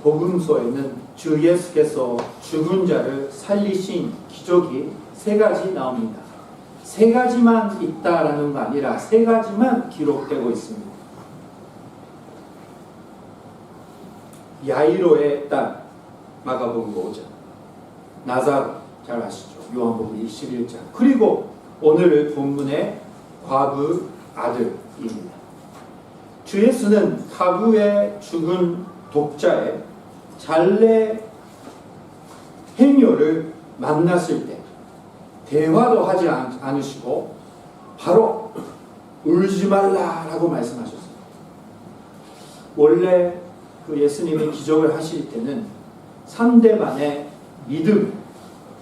복음서에는 주 예수께서 죽은 자를 살리신 기적이 세 가지 나옵니다. 세 가지만 있다라는 거 아니라 세 가지만 기록되고 있습니다. 야이로의 딸, 마가복음 5장, 나사로, 잘 아시죠? 요한복음 21장. 그리고 오늘 본문의 과부 아들입니다. 주 예수는 과부의 죽은 독자의 잘래 행여를 만났을 때 대화도 하지 않으시고 바로 울지 말라라고 말씀하셨어요. 원래 그 예수님이 기적을 하실 때는 상대방의 믿음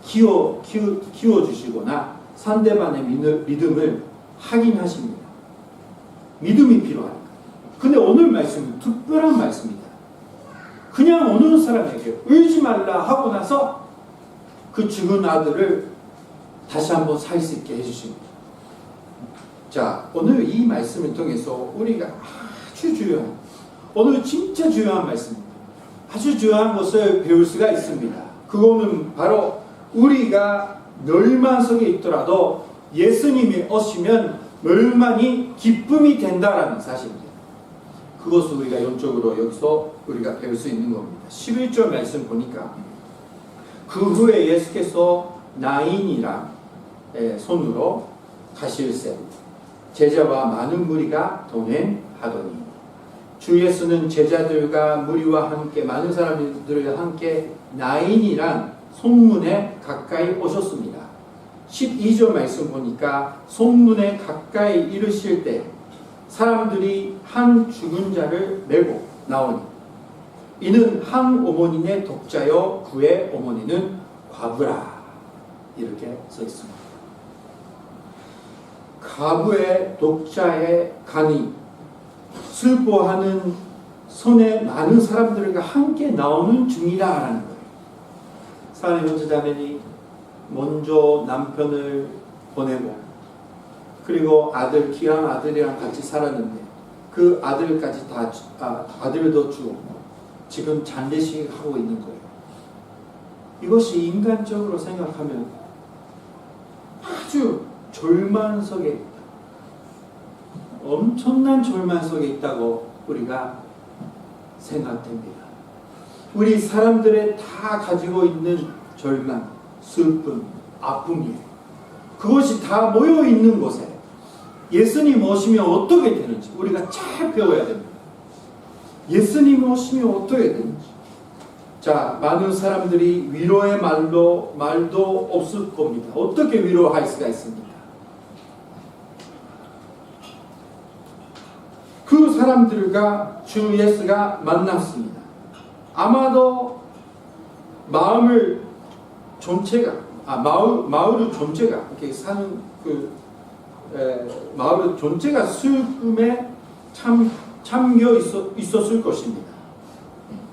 키워주시거나 상대방의 믿음을 확인하십니다. 믿음이 필요하니까. 근데 오늘 말씀은 특별한 말씀입니다. 그냥 어느 사람에게 울지 말라 하고 나서 그 죽은 아들을 다시 한번 살 수 있게 해주십니다. 자, 오늘 이 말씀을 통해서 우리가 아주 중요한, 오늘 진짜 중요한 말씀입니다. 아주 중요한 것을 배울 수가 있습니다. 그거는 바로 우리가 멸망 속에 있더라도 예수님이 오시면 멸망이 기쁨이 된다라는 사실입니다. 그것을 우리가 영적으로 여기서 우리가 배울 수 있는 겁니다. 11절 말씀 보니까 그 후에 예수께서 나인이랑 손으로 가실새 제자와 많은 무리가 동행하더니 주 예수는 제자들과 무리와 함께 많은 사람들과 함께 나인이란 손문에 가까이 오셨습니다. 12절 말씀 보니까 손문에 가까이 이르실 때 사람들이 한 죽은 자를 메고 나오니 이는 한 어머니의 독자여 그의 어머니는 과부라 이렇게 써 있습니다. 과부의 독자의 간이 슬퍼하는 손에 많은 사람들과 함께 나오는 중이다라는 거예요. 사랑하는 형제자매니 먼저 남편을 보내고 그리고 귀한 아들이랑 같이 살았는데 그 아들까지 아들도 주고 지금 장례식 하고 있는 거예요. 이것이 인간적으로 생각하면 아주 절망 속에 있다. 엄청난 절망 속에 있다고 우리가 생각됩니다. 우리 사람들의 다 가지고 있는 절망, 슬픔, 아픔이에요. 그것이 다 모여 있는 곳에 예수님 오시면 어떻게 되는지 우리가 잘 배워야 됩니다. 예수님 오시면 어떻게 되는지. 자, 많은 사람들이 위로의 말도 없을 겁니다. 어떻게 위로할 수가 있습니까? 그 사람들과 주 예수가 만났습니다. 아마도 마을 전체가 이렇게 사는 마을 전체가 슬픔에 참겨 있었을 것입니다.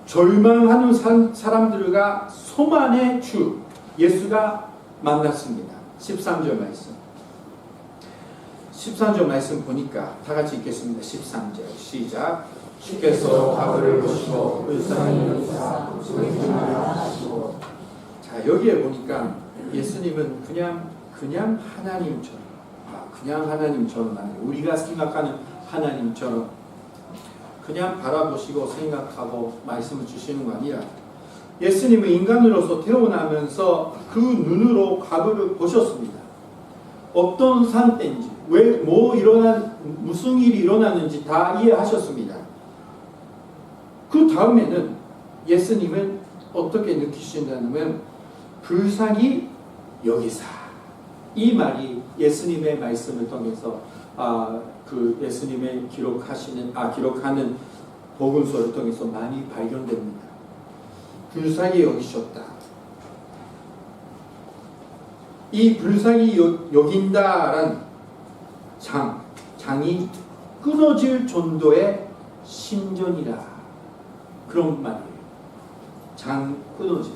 절망하는 사람들과 소만의 주 예수가 만났습니다. 13절 말씀 보니까 다 같이 읽겠습니다. 13절 시작. 주께서 과부를 보시고 불쌍히 여기사 울지 말라 하시고. 자, 여기에 보니까 예수님은 그냥 하나님처럼 그냥 하나님처럼 아니에요. 우리가 생각하는 하나님처럼 그냥 바라보시고 생각하고 말씀을 주시는 거 아니라 예수님은 인간으로서 태어나면서 그 눈으로 과부를 보셨습니다. 어떤 상태인지 무슨 일이 일어났는지 다 이해하셨습니다. 그 다음에는 예수님은 어떻게 느끼신다면 불쌍히 여기사. 이 말이 예수님의 말씀을 통해서 그 예수님의 기록하는 복음서를 통해서 많이 발견됩니다. 불쌍히 여기셨다. 이 불쌍히 여긴다란 장이 끊어질 정도의 심정이라 그런 말이에요. 장 끊어질.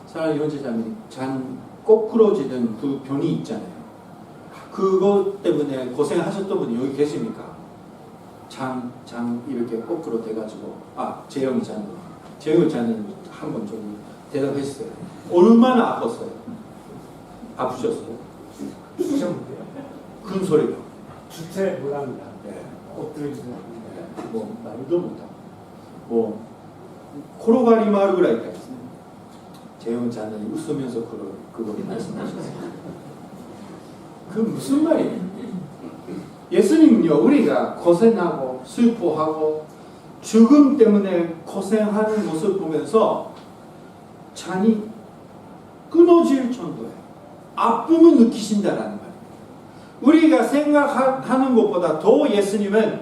사랑하는 형제자매님, 장 꼬꾸러지는 그 병이 있잖아요. 그것 때문에 고생하셨던 분이 여기 계십니까? 장 이렇게 거꾸로 돼가지고 재영이 자는 한번 저기 대답했어요. 얼마나 아팠어요? 아프셨어요? 주셨는데요. 큰 소리로. 주체 못합니다. 네. 엎드려 주세요. 뭐 말도 못하고 뭐 코로가리 마루ぐらいかですね. 재영 자는 웃으면서 그걸 말씀하셨어요. 그 무슨 말이에요? 예수님은요, 우리가 고생하고 슬퍼하고 죽음 때문에 고생하는 모습 보면서 잔이 끊어질 정도의 아픔을 느끼신다라는 말이에요. 우리가 생각하는 것보다 더 예수님은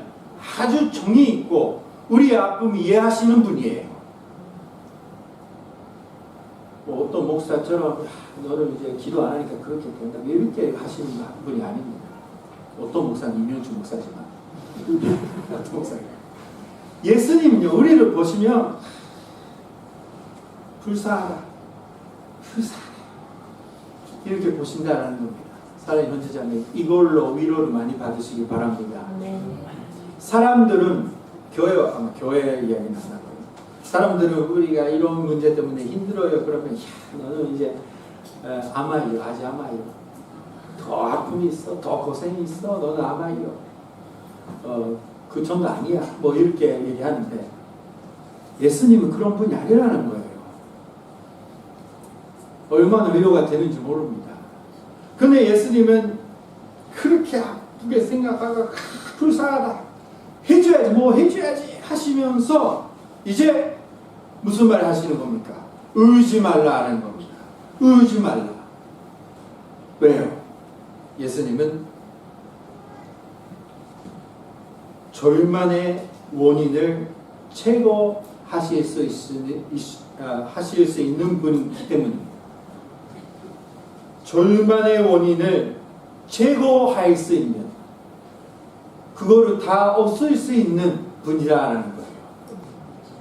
아주 정이 있고 우리의 아픔을 이해하시는 분이에요. 뭐 어떤 목사처럼 너를 이제 기도 안 하니까 그렇게 된다 이렇게 하시는 분이 아닙니다. 어떤 목사는 이명주 목사지만 어떤 목사가 예수님은요, 우리를 보시면 불쌍하다 이렇게 보신다라는 겁니다. 사랑하는 현지자매, 이걸로 위로를 많이 받으시기 바랍니다. 사람들은 아마 교회 이야기는 안 하고요. 사람들은 우리가 이런 문제 때문에 힘들어요. 그러면 너는 이제 아마이요, 아직 아마이요. 더 아픔이 있어, 더 고생이 있어, 너는 아마이요. 그 정도 아니야. 뭐 이렇게 얘기하는데 예수님은 그런 분이 아니라는 거예요. 얼마나 위로가 되는지 모릅니다. 근데 예수님은 그렇게 아프게 생각하고 불쌍하다. 해줘야지 하시면서 이제 무슨 말을 하시는 겁니까? 울지 말라 하는 겁니다. 울지 말라. 왜요? 예수님은 절만의 원인을 제거하실 수 있는 분이기 때문입니다. 절만의 원인을 제거할 수 있는, 그거를 다 없앨 수 있는 분이라는 거예요.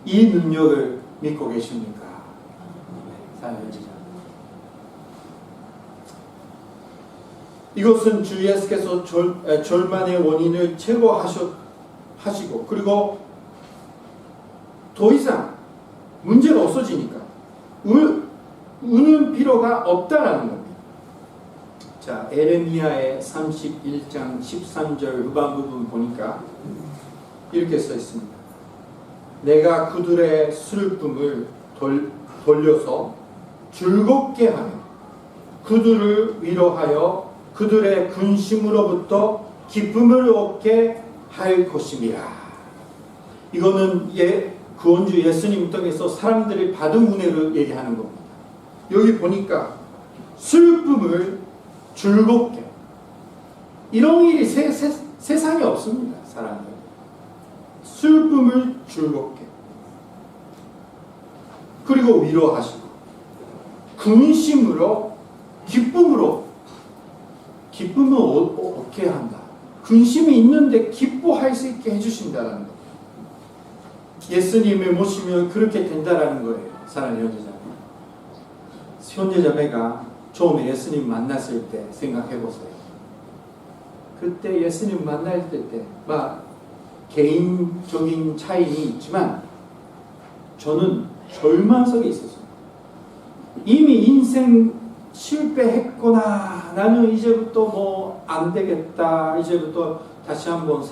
이 능력을 믿고 계십니까? 이것은 주 예수께서 절만의 원인을 제거하시고 그리고 더 이상 문제가 없어지니까 우는 필요가 없다라는 겁니다. 자, 에레미야의 31장 13절 후반 부분 보니까 이렇게 써 있습니다. 내가 그들의 슬픔을 돌려서 즐겁게 하며 그들을 위로하여 그들의 근심으로부터 기쁨을 얻게 할 것입니다. 이거는 구원주 예수님 통해서 사람들이 받은 은혜를 얘기하는 겁니다. 여기 보니까 슬픔을 즐겁게, 이런 일이 세상에 없습니다. 사람들 슬픔을 즐겁게, 그리고 위로하시고 근심으로 기쁨을 얻게 한다. 근심이 있는데 기뻐할 수 있게 해주신다는 것. 예수님을 모시면 그렇게 된다라는 거예요. 사랑하는 현대자매. 현대자매가 처음에 예수님 만났을 때 생각해보세요. 그때 예수님 만날 때 막 개인적인 차이는 있지만 저는 절망 속에 있었어요. 이미 인생 실패했구나. 나는 이제부터 뭐 안 되겠다. 이제부터 다시 한번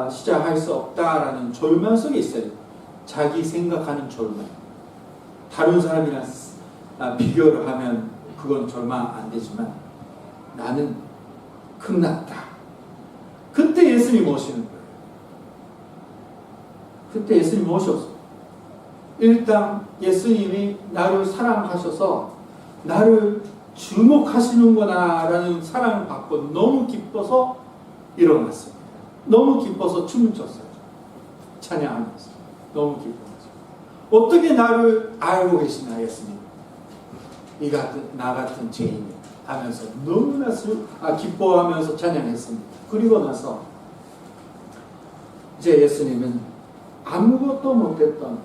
시작할 수 없다라는 절망 속에 있어요. 자기 생각하는 절망. 다른 사람이랑 비교를 하면 그건 절망 안 되지만 나는 끝났다. 그때 예수님 오시는 거예요. 그때 예수님 오셨어. 일단 예수님이 나를 사랑하셔서 나를 주목하시는구나 라는 사랑을 받고 너무 기뻐서 일어났습니다. 너무 기뻐서 춤을 췄어요. 찬양하면서 너무 기뻐서. 어떻게 나를 알고 계시나 예수님. 나 같은 죄인이 하면서 너무나 기뻐하면서 찬양했습니다. 그리고 나서 이제 예수님은 아무것도 못했던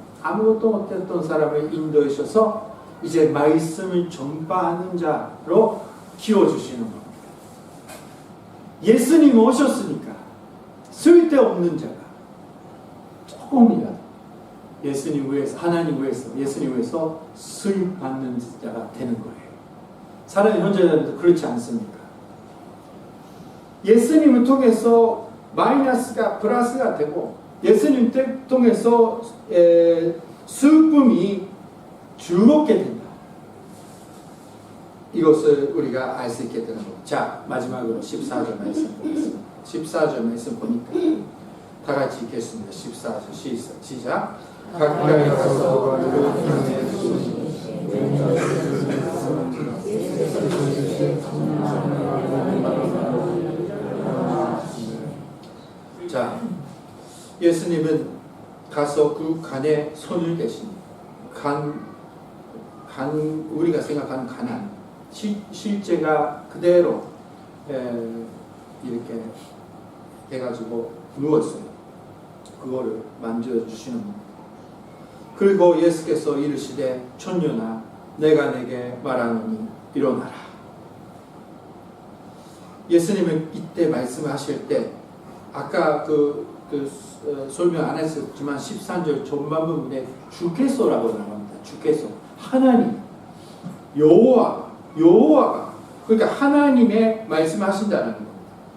사람을 인도하셔서 이제 말씀을 전파하는 자로 키워주시는 겁니다. 예수님 오셨으니까 쓸데없는 자가 조금이라도 예수님 위해서, 하나님 위해서, 예수님 위해서 수임 받는 자가 되는 거예요. 사랑하는 형제자매도 그렇지 않습니까? 예수님을 통해서 마이너스가 플러스가 되고 예수님 통해서 슬픔이 즐겁게 된다. 이것을 우리가 알 수 있게 되는 겁니다. 자, 마지막으로 14절 말씀 보겠습니다. 14절 말씀 보니까 다 같이 읽겠습니다. 14절 시작. 가까이 가서 그 땅에 자, 예수님은 가서 그 간에 손을 대십니다. 우리가 생각하는 가난, 실제가 그대로 이렇게 해가지고 누웠어요. 그거를 만져주시는 겁니다. 그리고 예수께서 이르시되 천년아 내가 내게 말하노니 일어나라. 예수님은 이때 말씀하실 때 아까 설명 안 했었지만 13절 전반 부분에 주께서라고 나옵니다. 주께서 하나님 여호와가 그러니까 하나님의 말씀하신다는 겁니다.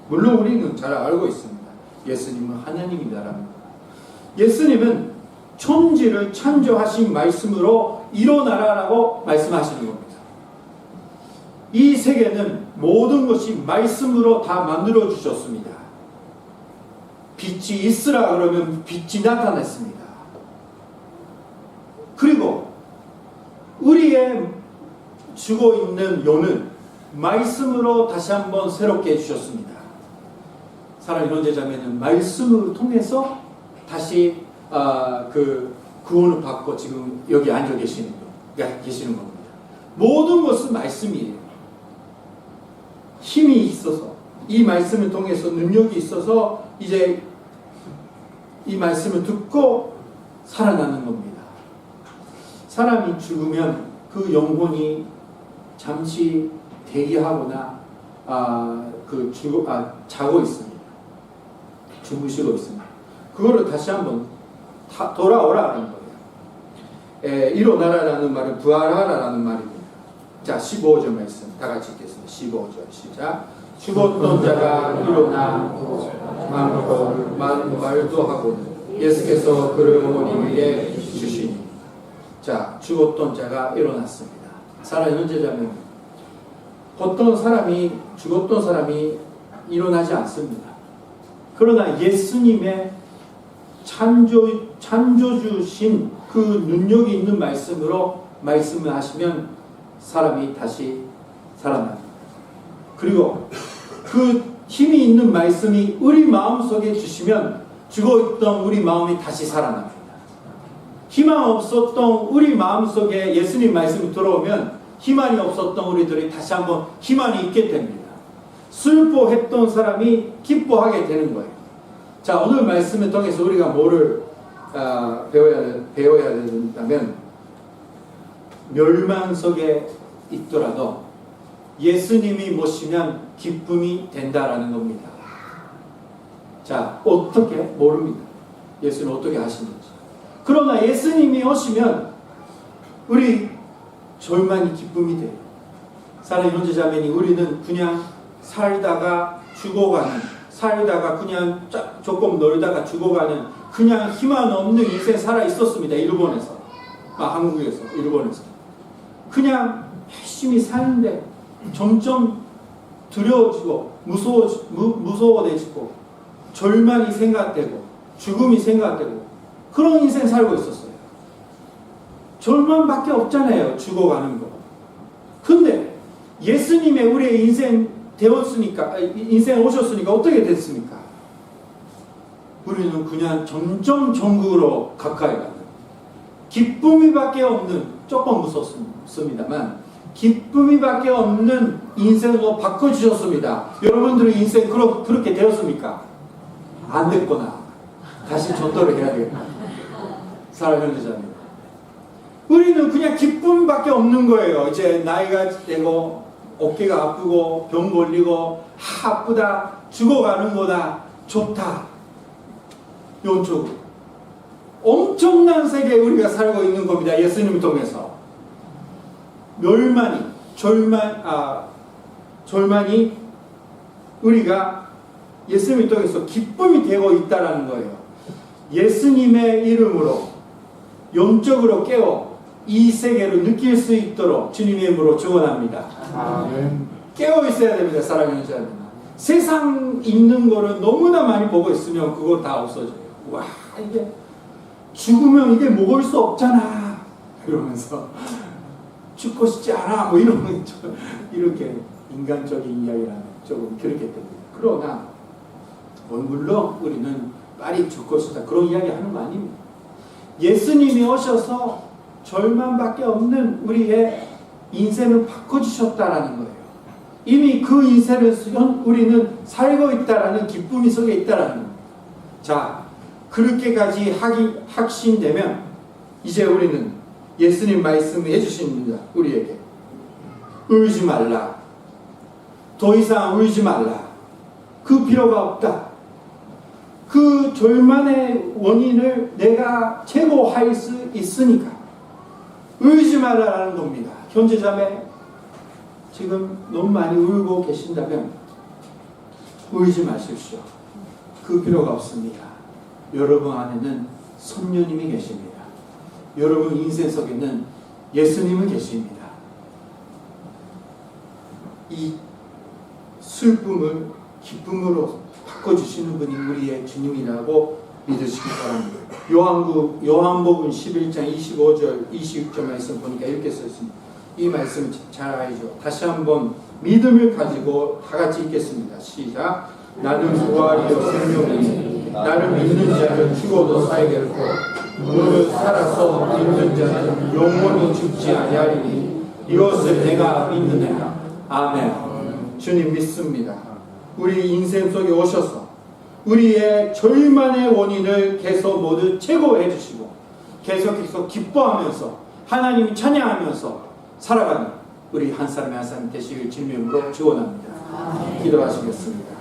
물론 우리는 잘 알고 있습니다. 예수님은 하나님이다라는 것. 예수님은 천지를 창조하신 말씀으로 일어나라라고 말씀하시는 겁니다. 이 세계는 모든 것이 말씀으로 다 만들어 주셨습니다. 빛이 있으라 그러면 빛이 나타났습니다. 그리고 우리의 죽어 있는 영은 말씀으로 다시 한번 새롭게 해주셨습니다. 사랑하는 형제자매는 말씀을 통해서 다시 그 구원을 받고 지금 여기 앉아 계시는 겁니다. 모든 것은 말씀이에요. 힘이 있어서 이 말씀을 통해서 능력이 있어서 이제 이 말씀을 듣고 살아나는 겁니다. 사람이 죽으면 그 영혼이 잠시 대기하거나 자고 있습니다. 주무시고 있습니다. 그거를 다시 한번 돌아오라는 거예요. 일어나라라는 말은 부활하라라는 말입니다. 자, 15절 말씀 다 같이 읽겠습니다. 15절 시작. 죽었던 자가 일어나 말도 하고 예수께서 그를 어머니에게 주시니. 자, 죽었던 자가 일어났습니다. 사랑하는 형제자매, 어떤 사람이 죽었던 사람이 일어나지 않습니다. 그러나 예수님의 창조주신 그 능력이 있는 말씀으로 말씀을 하시면 사람이 다시 살아납니다. 그리고 그 힘이 있는 말씀이 우리 마음속에 주시면 죽어있던 우리 마음이 다시 살아납니다. 희망 없었던 우리 마음속에 예수님 말씀이 들어오면 희망이 없었던 우리들이 다시 한번 희망이 있게 됩니다. 슬퍼했던 사람이 기뻐하게 되는 거예요. 자, 오늘 말씀을 통해서 우리가 뭐를 배워야 된다면 멸망 속에 있더라도 예수님이 모시면 기쁨이 된다라는 겁니다. 자, 어떻게? 모릅니다. 예수는 어떻게 하시는지. 그러나 예수님이 오시면 우리 절망이 기쁨이 돼요. 사랑하는 형제자매니 우리는 그냥 살다가 죽어가는, 살다가 그냥 조금 놀다가 죽어가는 그냥 희망 없는 인생 살아 있었습니다. 일본에서, 한국에서, 일본에서 그냥 열심히 사는데 점점 두려워지고 무서워지고 절망이 생각되고 죽음이 생각되고 그런 인생 살고 있었어요. 절망밖에 없잖아요. 죽어가는 거. 근데 예수님의 우리의 인생 되었으니까, 인생 오셨으니까 어떻게 됐습니까? 우리는 그냥 점점 천국으로 가까이 가는 기쁨이밖에 없는, 조금 무섭습니다만 기쁨이밖에 없는 인생으로 바꿔주셨습니다. 여러분들의 인생 그렇게 되었습니까? 안 됐거나 다시 전도를 해야 되겠다. 사랑하는 형제자매, 우리는 그냥 기쁨밖에 없는 거예요. 이제 나이가 되고 어깨가 아프고 병 걸리고 아프다, 죽어가는 거다, 좋다, 영적으로. 엄청난 세계에 우리가 살고 있는 겁니다. 예수님을 통해서. 절만이 우리가 예수님을 통해서 기쁨이 되고 있다는 거예요. 예수님의 이름으로 영적으로 깨워 이 세계를 느낄 수 있도록 주님의 이름으로 축원합니다. 아멘. 깨어 있어야 됩니다. 사랑하는 자들. 세상 있는 거를 너무나 많이 보고 있으면 그거 다 없어져요. 와, 이게 죽으면 이게 먹을 수 없잖아. 이러면서 죽고 싶지 않아. 뭐 이런 이렇게 인간적인 이야기라면 조금 그렇게 됩니다. 그러나 물론 우리는 빨리 죽고 싶다 그런 이야기 하는 거 아닙니다. 예수님이 오셔서 절망밖에 없는 우리의 인생을 바꿔주셨다라는 거예요. 이미 그 인생을 우리는 살고 있다라는 기쁨이 속에 있다라는 겁니다. 자, 그렇게까지 확신되면 이제 우리는 예수님 말씀을 해주십니다. 우리에게 울지 말라. 더 이상 울지 말라. 그 필요가 없다. 그 절망의 원인을 내가 제거할 수 있으니까 울지 말라라는 겁니다. 형제자매, 지금 너무 많이 울고 계신다면 울지 마십시오. 그 필요가 없습니다. 여러분 안에는 성령님이 계십니다. 여러분 인생 속에는 예수님은 계십니다. 이 슬픔을 기쁨으로 바꿔주시는 분이 우리의 주님이라고 믿으시기 바랍니다. 요한복음 11장 25절 26절 말씀 보니까 이렇게 써있습니다. 이 말씀 잘 알죠? 다시 한번 믿음을 가지고 다 같이 읽겠습니다. 시작. 나는 부활이요 생명이니 나를 믿는 자는 죽어도 살게 하고 너를 살아서 믿는 자는 영원히 죽지 아니하리니 이것을 내가 믿느니라. 아멘. 주님 믿습니다. 우리 인생 속에 오셔서 우리의 절망의 원인을 계속 모두 제거해 주시고 계속 기뻐하면서 하나님 찬양하면서 살아가는 우리 한 사람의 한 사람 되시길 주님으로 축원합니다. 기도하시겠습니다.